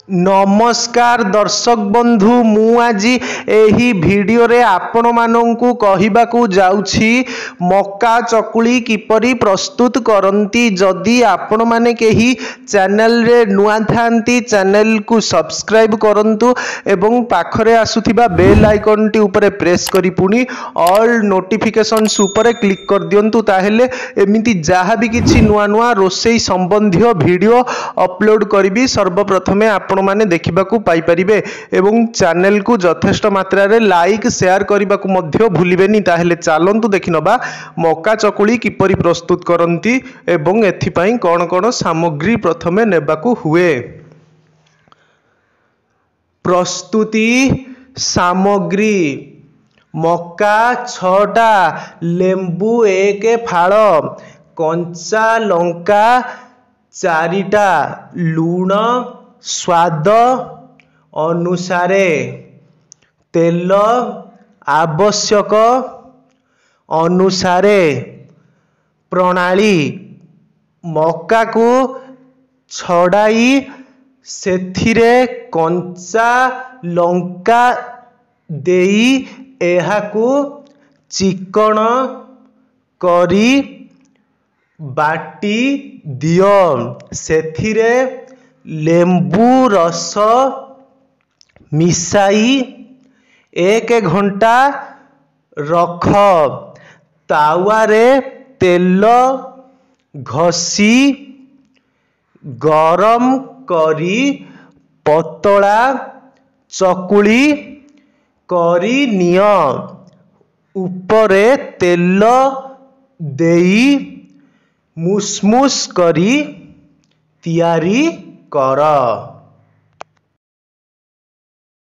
नमस्कार दर्शक बंधु मु आज एही वीडियो रे आपण माननकु कहिबाकू जाउछि मक्का चकुली किपरि प्रस्तुत करंती। जदि आपण माने केही चैनल रे नुआ थांती चैनल को सब्सक्राइब करंतु एवं पाखरे आसुथिबा बेल आइकन टी ऊपर प्रेस करी पुनी ऑल नोटिफिकेशंस ऊपर क्लिक कर दियंतु। ताहेले एमिति जहा भी किछि नुआ नुआ रोसई संबंधी वीडियो अपलोड करबी सर्वप्रथमे आपण माने देखिबाकू पाई परिबे एवं चैनल को यथेष्ट मात्रा रे लाइक शेयर करबाकू मध्य भूलिबेनी। ताहेले चालंतु देखिनबा मक्का चकुली किपरि प्रस्तुत करंती एवं एथि पई कोन कोन सामग्री प्रथमे नेबाकू हुए। प्रस्तुति सामग्री मक्का 6टा, लेंबू 1 फाड़, कंचा लंका 4टा, लूण स्वाद अनुसारे, तेल आवश्यक अनुसारे। प्रणाली मक्का को छड़ाई सेथिरे कंचा लंका देई एहाकू चिकण करी बाटी दियो। सेथिरे लेंबू रस मिसाई 1 घंटा रख। तावारे तेल घसी गरम करी पतला चकुली करी नियो। उपरे तेल देई मुसमुस करी तैयारी कर।